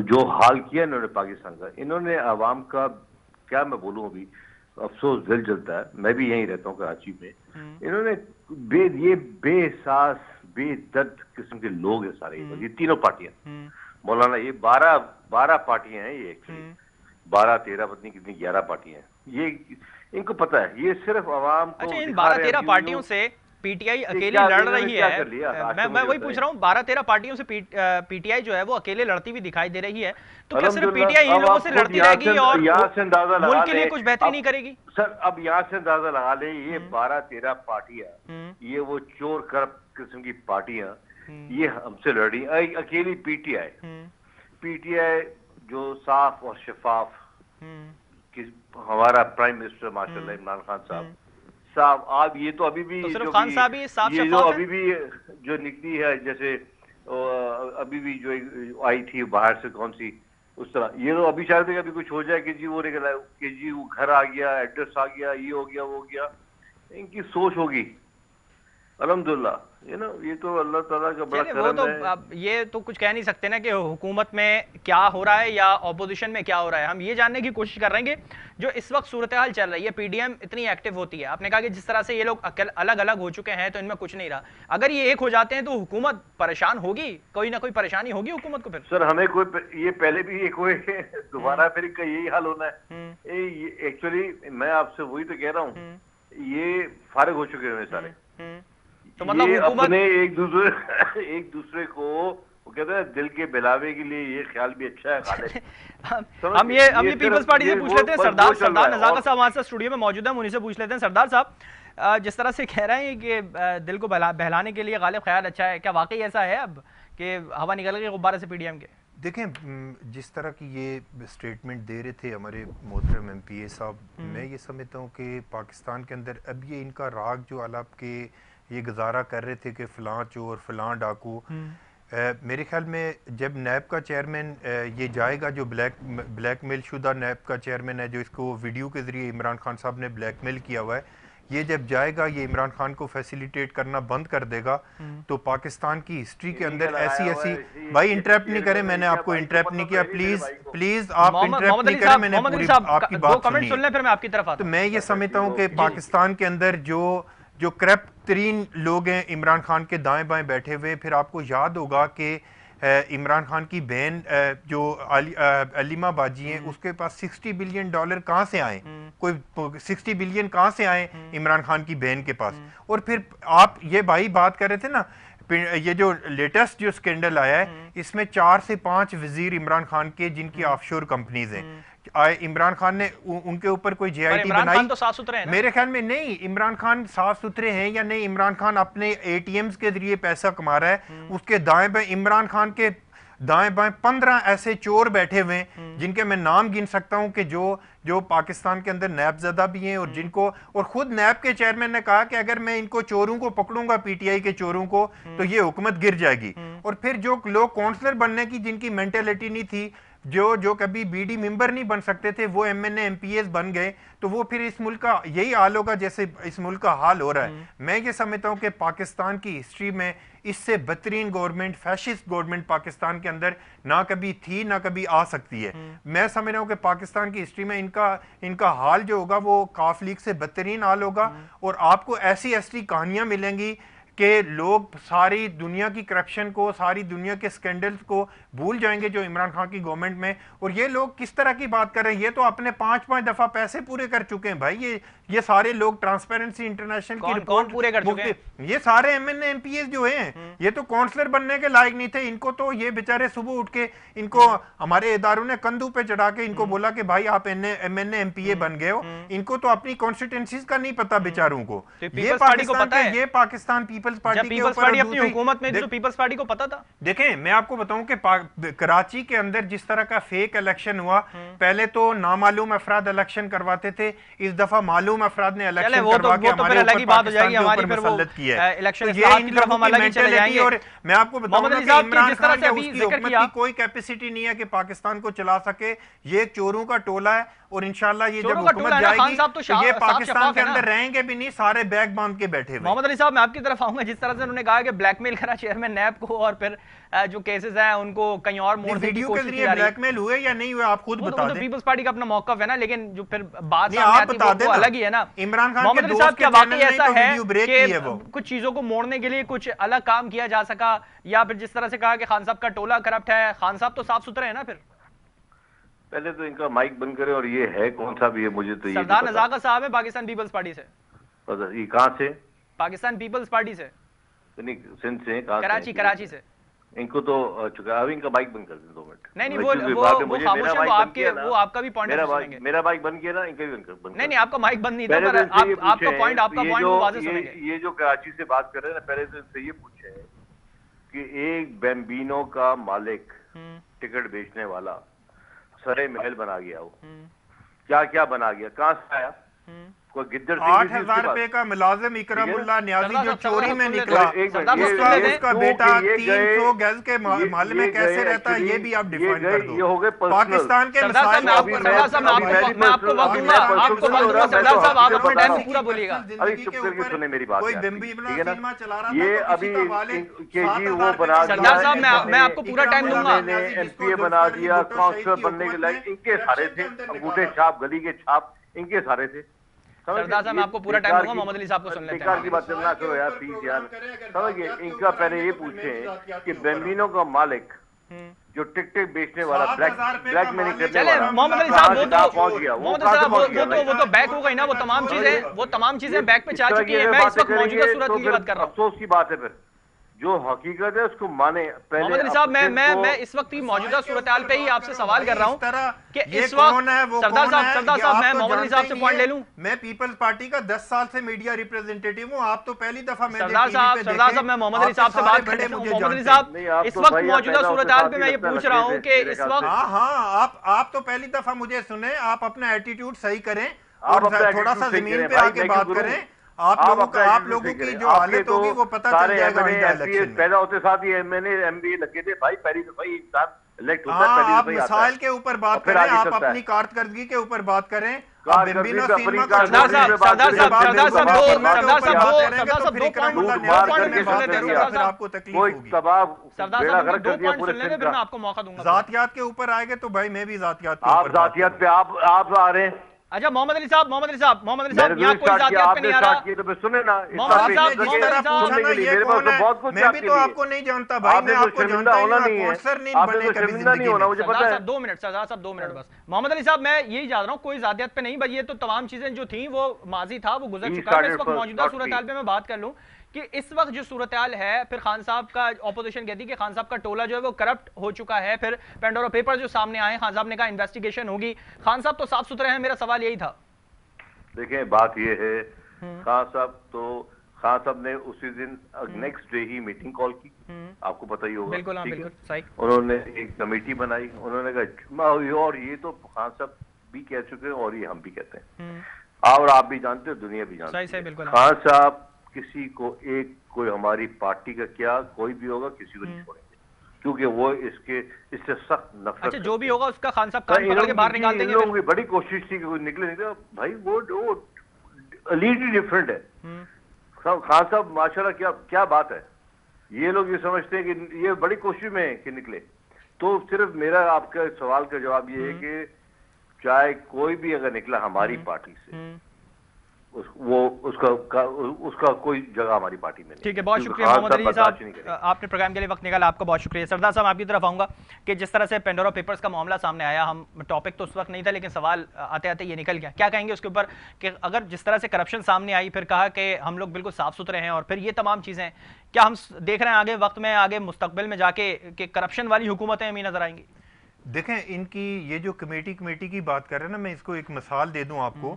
[SPEAKER 4] जो हाल किया इन्होंने पाकिस्तान का, इन्होंने आवाम का, क्या मैं बोलूं, अभी अफसोस दिल जलता है। मैं भी यहीं रहता हूँ कराची में। इन्होंने ये बेसास बेदर्द किस्म के लोग हैं सारे, ये तीनों पार्टियां, मौलाना, ये 12 पार्टियां हैं, ये एक्चुअली 12-13 पत्नी कितनी 11 पार्टियां हैं। ये इनको पता है, ये सिर्फ आवाम को।
[SPEAKER 1] अच्छा, इन 12-13 पार्टियों से पीटीआई अकेली लड़ रही है, मैं वही पूछ रहा हूँ, 12-13 पार्टियों से पीटीआई जो है वो अकेले लड़ती हुई दिखाई दे रही है, तो क्या सिर्फ पीटीआई इन लोगों से लड़ती रहेगी और मुल्क के लिए कुछ बेहतरी नहीं करेगी?
[SPEAKER 4] सर अब यहाँ से अंदाजा लगा ले, ये 12-13 पार्टियां, ये वो चोर करप्ट किस्म की पार्टियां, ये हमसे लड़ी। अकेली पीटीआई जो साफ और शफाफ, हमारा प्राइम मिनिस्टर माशाल्लाह इमरान खान साहब, आप ये तो अभी भी
[SPEAKER 1] तो सिर्फ खान साहब ही साफ
[SPEAKER 4] ये
[SPEAKER 1] शफाफ
[SPEAKER 4] जो अभी भी जो निकली है, जैसे अभी भी जो आई थी बाहर से कौन सी, उस तरह ये तो अभी शायद अभी कुछ हो जाए कि जी वो निकला कि जी वो घर आ गया, एड्रेस आ गया, ये हो गया वो हो गया, इनकी सोच होगी अल्हम्दुलिल्लाह, ये तो अल्लाह ताला का बड़ा करम है।
[SPEAKER 1] अब ये तो कुछ कह नहीं सकते ना कि हुकूमत में क्या हो रहा है या ऑपोजिशन में क्या हो रहा है, हम ये जानने की कोशिश कर रहे हैं कि जो इस वक्त सूरत हाल चल रही है, पीडीएम इतनी एक्टिव होती है, आपने कहा कि जिस तरह से ये लोग अलग अलग हो चुके हैं तो इनमें कुछ नहीं रहा, अगर ये एक हो जाते हैं तो हुकूमत परेशान होगी, कोई ना कोई परेशानी होगी हुकूमत को फिर?
[SPEAKER 4] सर हमें कोई, ये पहले भी एक हुए, दोबारा फिर का यही हाल होना है। एक्चुअली मैं आपसे वही तो कह रहा हूँ, ये फारिग हो चुके हैं सारे,
[SPEAKER 1] तो मतलब
[SPEAKER 4] ये अपने एक दूसरे को, वो कहते हैं दिल के बहलावे के लिए ये ख्याल भी अच्छा है।
[SPEAKER 1] हम ये पीपल्स पार्टी से पूछ लेते हैं, सरदार नज़ाकत साहब हमारे साथ स्टूडियो में मौजूद है, उन्हीं से पूछ लेते हैं। सरदार साहब, जिस तरह से कह रहे हैं कि दिल को बहलाने के लिए गालिब ख्याल अच्छा है, क्या वाकई ऐसा है अब कि हवा निकल गई गुब्बारे से पीडीएम के?
[SPEAKER 2] देखें, जिस तरह की ये स्टेटमेंट दे रहे थे हमारे मोहतरम एमपीए साहब, मैं ये समझता हूँ कि पाकिस्तान के अंदर अब ये इनका राग जो अलाप के ये गुजारा कर रहे थे कि फ़लाँ चोर फ़लाँ डाकू, मेरे ख्याल में जब नैब का चेयरमैन ये जाएगा, जो ब्लैकमेल शुदा नैब का चेयरमैन है, जो इसको वीडियो के ज़रिए इमरान खान साहब ने ब्लैकमेल किया हुआ है, ये जब जाएगा, ये इमरान खान को फैसिलिटेट करना बंद कर देगा, तो पाकिस्तान की हिस्ट्री के अंदर ऐसी भाई इंटरप्ट नहीं करें, मैंने आपको इंटरप्ट नहीं किया, प्लीज आप इंटरप्ट नहीं करें, मैंने पूरी आपकी बात सुनी। तो मैं ये समझता हूँ कि पाकिस्तान के अंदर जो करप्ट तरीन लोग हैं इमरान खान के दाएं बाएं बैठे हुए, फिर आपको याद होगा कि इमरान खान की बहन जो अलीमा बाजी हैं, उसके पास $60 बिलियन कहाँ से आए, कोई 60 बिलियन कहाँ से आए इमरान खान की बहन के पास। और फिर आप ये भाई बात कर रहे थे ना, ये जो लेटेस्ट जो स्कैंडल आया है, इसमें 4 से 5 वजीर इमरान खान के जिनकी ऑफशोर कंपनीज हैं, इमरान खान ने उनके ऊपर कोई जेआईटी बनाई?
[SPEAKER 1] तो साफ सुथरे हैं ना?
[SPEAKER 2] मेरे ख्याल में नहीं, इमरान खान साफ सुथरे हैं या नहीं, इमरान खान अपने एटीएम्स के जरिए पैसा कमा रहा है, उसके दाएं बाएं इमरान खान के दाएं बाएं 15 ऐसे चोर बैठे हुए हैं जिनके मैं नाम गिन सकता हूं कि जो पाकिस्तान के अंदर नैबज़दा भी हैं, और जिनको, और खुद नैब के चेयरमैन ने कहा कि अगर मैं इनको चोरों को पकड़ूंगा, पीटीआई के चोरों को, तो ये हुकूमत गिर जाएगी। और फिर जो लोग काउंसलर बनने की जिनकी मेंटेलिटी नहीं थी, जो कभी बीडी मेंबर नहीं बन सकते थे, वो एमएनए एमपीएस बन गए, तो वो फिर इस मुल्क का यही हाल होगा जैसे इस मुल्क का हाल हो रहा है। मैं ये समझता हूं कि पाकिस्तान की हिस्ट्री में इससे बदतरीन गवर्नमेंट, फैशिस्ट गवर्नमेंट पाकिस्तान के अंदर ना कभी थी ना कभी आ सकती है। मैं समझ रहा हूं कि पाकिस्तान की हिस्ट्री में इनका हाल जो होगा वो काफ लीग से बदतरीन हाल होगा, और आपको ऐसी कहानियां मिलेंगी कि लोग सारी दुनिया की करप्शन को, सारी दुनिया के स्कैंडल्स को भूल जाएंगे जो इमरान खान की गवर्नमेंट में। और ये लोग किस तरह की बात कर रहे हैं, ये तो अपने 5-5 दफा पैसे पूरे कर चुके हैं भाई, ये सारे लोग ट्रांसपेरेंसी इंटरनेशनल की रिपोर्ट
[SPEAKER 1] पूरे कर चुके हैं?
[SPEAKER 2] ये सारे एमएनए एमपीएस जो हैं, ये तो काउंसलर बनने के लायक नहीं थे, इनको तो ये बेचारे सुबह उठ के इनको हमारे इदारों ने कंधों पे चढ़ा के इनको बोला कि भाई आप एमएनए एमपीए बन गए हो, इनको तो अपनी कॉन्स्टिट्यूएंसीज का नहीं पता बेचारों को। ये पाकिस्तान पीपल्स पार्टी के ऊपर
[SPEAKER 1] अपनी हुकूमत में तो पीपल्स पार्टी को पता था।
[SPEAKER 2] देखें, मैं आपको बताऊं कि कराची के अंदर जिस तरह का फेक इलेक्शन हुआ, पहले तो नामालूम अफराद इलेक्शन करवाते थे, इस दफा मालूम अफराद ने इलेक्शन करवा के हमारे ऊपर पाकिस्तान के ऊपर मुसल्लत किया है।
[SPEAKER 1] इलेक्शन
[SPEAKER 2] ये इन लोगों की मेंटालिटी, और मैं आपको बताऊंगा कि इमरान खान या उसकी हुकूमत की कोई कैपेसिटी नहीं है कि पाकिस्तान को चला सके। ये एक चोरों का टोला है, और इंशाल्लाह ये जब हुकूमत जाएगी तो ये पाकिस्तान के अंदर रहेंगे भी नहीं, सारे बैग बांध के बैठे हुए।
[SPEAKER 1] मोहम्मद अली साहब, मैं आपकी तरफ आऊंगा, जिस तरह से उन्होंने कहा कि ब्लैकमेल करा चेयरमैन नैब को, और फिर जो केसेस हैं उनको कहीं और मोड़ देने की कोशिश की जा रही है।
[SPEAKER 2] ब्लैकमेल हुए या नहीं हुए आप खुद बता दें।
[SPEAKER 1] पीपल्स पार्टी का अपना मौक़िफ़ है ना, लेकिन जो फिर बात सामने आती है वो अलग ही है ना।
[SPEAKER 2] इमरान खान
[SPEAKER 1] मोहम्मद अली साहब, क्या वाकई ऐसा है कि कुछ चीजों को मोड़ने के लिए कुछ अलग काम किया जा सका, या फिर जिस तरह से कहा कि खान साहब का टोला करप्ट है, खान साहब तो साफ सुथरे है ना? फिर
[SPEAKER 4] पहले तो इनका माइक बंद करें, और ये है कौन सा भी है मुझे तो ये
[SPEAKER 1] सरदार नज़ाकत साहब है पाकिस्तान पीपल्स पार्टी से।
[SPEAKER 4] ये कहाँ से?
[SPEAKER 1] पाकिस्तान पीपल्स पार्टी से।
[SPEAKER 4] सिंध से?
[SPEAKER 1] कराची से।
[SPEAKER 4] इनको तो चुका, अभी इनका बाइक बंद कर दें 2 मिनट।
[SPEAKER 1] नहीं वो खामोश है, वो आपका भी पॉइंट सुनेंगे।
[SPEAKER 4] मेरा बाइक बंद किया ना, इनका भी बंद।
[SPEAKER 1] नहीं आपका माइक बंद नहीं था, पर आपका पॉइंट वो वाज़ेह सुनेंगे।
[SPEAKER 4] ये जो कराची से बात कर रहे हैं ना, पहले से इनसे ये पूछे कि एक बैम्बिनो का मालिक, टिकट बेचने वाला, सरे महल बना गया, वो क्या क्या बना गया, कहाँ से आया? कोई गिद्दर
[SPEAKER 2] 8,000 रुपए का मुलाजिम इकरामुल्लाह न्याजी जो चोरी में निकला, उसका बेटा 300 गज के महल में कैसे रहता है, ये भी आप डिफाइन कर दो।
[SPEAKER 4] ये हो गए
[SPEAKER 2] पाकिस्तान के मिसाइल।
[SPEAKER 1] मैं आपको वक्त दूंगा, सरदार साहब आप अपने टाइम में पूरा बोलिएगा।
[SPEAKER 4] अभी चुप करके सुने मेरी बात।
[SPEAKER 2] कोई बिम्बीबना सिनेमा चला रहा था,
[SPEAKER 4] ये अभी केजी वो बना दिया।
[SPEAKER 1] सरदार साहब मैं आपको पूरा टाइम दूंगा।
[SPEAKER 4] एमपीए बना दिया, काउंसलर बनने के लायक इनके सारे थे, अंगूठे छाप, गली के छाप इनके सारे थे।
[SPEAKER 1] सरदार साहब मैं आपको पूरा टाइम दूंगा, मोहम्मद अली साहब को सुन लेते हैं।
[SPEAKER 4] की बात ना करो यार प्लीज यार, समझिए। इनका पहले ये पूछे कि बैम्बिनो का मालिक जो टिकट बेचने वाला, ब्लैक मनी करने वाला,
[SPEAKER 1] मोहम्मद अली साहब
[SPEAKER 4] पहुंच गया,
[SPEAKER 1] वो तो बैक हो गई ना, वो तमाम चीजें बैक पे जा चुकी है। मैं इस वक्त मौजूदा सूरत की बात कर रहा हूं।
[SPEAKER 4] अफसोस की बात है, फिर जो हकीकत है उसको माने।
[SPEAKER 1] मोहम्मद अली साहब मैं इस वक्त की मौजूदा सूरत-हाल पे ही आपसे सवाल कर रहा हूं कि इस वक्त सरदार साहब मैं मोहम्मद अली साहब से पॉइंट ले लूं।
[SPEAKER 2] मैं पीपल्स पार्टी का 10 साल से मीडिया रिप्रेजेंटेटिव हूं, आप तो पहली दफा
[SPEAKER 1] सरदार साहब मैं मोहम्मद अली साहब से बात कर रहा हूं। मोहम्मद अली साहब इस वक्त मौजूदा सूरत-हाल पे मैं ये पूछ रहा हूं कि इस वक्त
[SPEAKER 2] आप तो पहली दफा मुझे सुने, आप अपना एटीट्यूड सही करें और थोड़ा सा जमीन पे आके बात करें। आप लोगों की जो हालत होगी वो पता चल जाएगा इलेक्शन में।
[SPEAKER 4] पैदा होते साथ ही मैंने एमबीए लगे थे भाई, पहली दफा इंसान इलेक्ट होता है,
[SPEAKER 2] आप मिसाइल के ऊपर बात करें, आप अपनी कारकर्दगी के ऊपर बात करें।
[SPEAKER 1] आपको मौका दूंगा।
[SPEAKER 2] जातियात के ऊपर आएंगे तो भाई मैं भी जातियात के ऊपर,
[SPEAKER 4] जातियात पे आप आ रहे हैं।
[SPEAKER 1] अच्छा मोहम्मद अली साहब यहाँ कोई जातियात पे नहीं आ रहा।
[SPEAKER 4] तो सुने ना,
[SPEAKER 2] मैं भी तो आपको नहीं जानता भाई, मैं आपको जानता ही नहीं होना, मुझे पता है।
[SPEAKER 1] 2 मिनट सरदार साहब, 2 मिनट बस। मोहम्मद अली साहब मैं यही जान रहा हूँ, कोई जातियात पे नहीं भाई, ये तो तमाम चीजें जो थी वो माजी था, वो गुजर चुका है। इस वक्त मौजूदा सूरत-हाल पे मैं बात कर लूँ कि इस वक्त जो सूरत-हाल है, फिर खान साहब का ऑपोजिशन कहती है कि खान साहब का टोला जो है वो करप्ट हो चुका है, फिर पेंडोरा पेपर जो सामने आए, खान साहब ने कहा इन्वेस्टिगेशन होगी। खान साहब तो साफ सुथरे हैं, मेरा सवाल यही था।
[SPEAKER 4] देखें बात ये है, खान साहब ने उसी दिन नेक्स्ट डे ही मीटिंग कॉल की, आपको पता ही होगा।
[SPEAKER 1] बिल्कुल बिल्कुल सही।
[SPEAKER 4] उन्होंने एक कमेटी बनाई, उन्होंने कहा, और ये तो खान साहब भी कह चुके हैं और ये हम भी कहते हैं और आप भी जानते हो, दुनिया भी जानती है। खान साहब किसी को कोई हमारी पार्टी का क्या कोई भी होगा किसी को नहीं छोड़ेंगे, क्योंकि वो इससे सख्त नफरत।
[SPEAKER 1] अच्छा जो भी होगा उसका खान साहब कान पकड़ के बाहर निकाल देंगे।
[SPEAKER 4] लोगों की बड़ी कोशिश थी कि निकले भाई, वो लीड ही डिफरेंट है। खान साहब माशाल्लाह क्या बात है, ये लोग ये समझते हैं कि ये बड़ी कोशिश में है कि निकले। तो सिर्फ मेरा आपका सवाल का जवाब ये है कि चाहे कोई भी अगर निकला हमारी पार्टी से, उसका कोई जगह हमारी पार्टी में नहीं।
[SPEAKER 1] ठीक है, बहुत शुक्रिया मोहम्मद अली साहब, आपने प्रोग्राम के लिए वक्त निकाला, आपका बहुत शुक्रिया। सरदार साहब आपकी तरफ आऊंगा कि जिस तरह से पेंडोरा पेपर्स का मामला सामने आया, हम टॉपिक तो उस वक्त नहीं था लेकिन सवाल आते आते ये निकल गया, क्या कहेंगे उसके ऊपर कि अगर जिस तरह से करप्शन सामने आई, फिर कहा कि हम लोग बिल्कुल साफ सुथरे हैं, और फिर ये तमाम चीज़ें क्या हम देख रहे हैं आगे वक्त में, आगे मुस्तकबिल में जाके कि करप्शन वाली हुकूमतें हमें नजर आएंगी?
[SPEAKER 2] देखें इनकी ये जो कमेटी की बात कर रहे हैं ना, मैं इसको एक मिसाल दे दूं आपको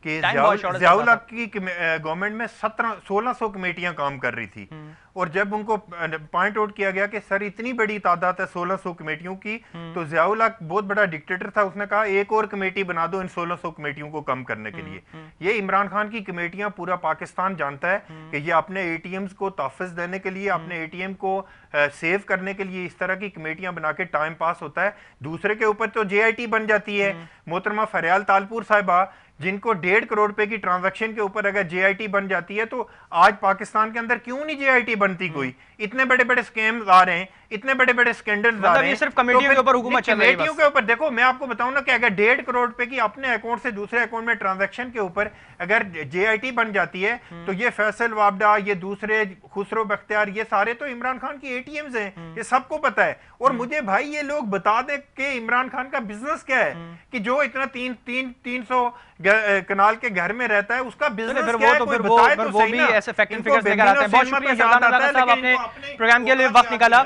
[SPEAKER 2] कि ज़ियाउल हक की गवर्नमेंट में 1600 कमेटियां काम कर रही थी, और जब उनको पॉइंट आउट किया गया कि सर इतनी बड़ी तादाद है 1600 कमेटियों की, तो ज़ियाउल हक बहुत बड़ा डिक्टेटर था, उसने कहा एक और कमेटी बना दो इन 1600 कमेटियों को कम करने के लिए। ये इमरान खान की कमेटियां पूरा पाकिस्तान जानता है कि ये अपने एटीएम्स को तहफ़्फ़ुज़ देने के लिए, अपने एटीएम को सेव करने के लिए इस तरह की कमेटियां बना के टाइम पास होता है। दूसरे के ऊपर तो JIT बन जाती है। मोहतरमा फरियाल तालपुर साहिबा, जिनको 1.5 करोड़ रुपए की ट्रांजैक्शन के ऊपर अगर JIT बन जाती है, तो आज पाकिस्तान के अंदर क्यों नहीं JIT बनती कोई? इतने बड़े बड़े स्कैम्स आ रहे हैं, इतने बड़े बड़े स्कैंडल्स आ रहे हैं,
[SPEAKER 1] सिर्फ कमेटियों के ऊपर हुकूमत चल रही है।
[SPEAKER 2] कमेटियों के ऊपर देखो, मैं आपको बताऊं ना कि अगर 1.5 करोड़ रुपए की अपने अकाउंट से दूसरे अकाउंट में ट्रांजैक्शन के ऊपर अगर JIT बन जाती है, तो ये फैसल वाबडा, ये दूसरे खुसरो बख्तियार, ये सारे तो इमरान खान की ATMs हैं, ये सबको पता है। और मुझे भाई ये लोग बता दें कि इमरान खान का बिजनेस क्या है कि जो इतना 300 कनाल के घर में रहता है, उसका बिजनेस
[SPEAKER 1] फिर
[SPEAKER 2] क्या है, कोई बताए तो
[SPEAKER 1] वो
[SPEAKER 2] सही
[SPEAKER 1] भी
[SPEAKER 2] ना।
[SPEAKER 1] ऐसे फैक्ट एंड फिगर्स लेकर आते हैं। बहुत शुक्रिया जरदान रज़ा साहब, आपने प्रोग्राम के लिए वक्त निकाला।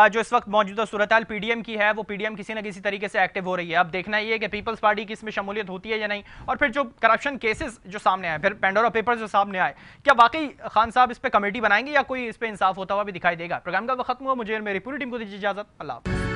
[SPEAKER 1] जो इस वक्त मौजूदा सूरत-हाल पीडीएम की है, वो पीडीएम किसी न किसी तरीके से एक्टिव हो रही है। अब देखना ये है कि पीपल्स पार्टी की इसमें शमूलियत होती है या नहीं, और फिर जो करप्शन केसेस जो सामने आए, फिर पेंडोरा पेपर्स जो सामने आए, क्या वाकई खान साहब इस पे कमेटी बनाएंगे या कोई इस पे इंसाफ होता हुआ भी दिखाई देगा। प्रोग्राम का वक्त खत्म हुआ, मुझे मेरी पूरी टीम को दीजिए इजाजत। अल्लाह हाफ़िज़।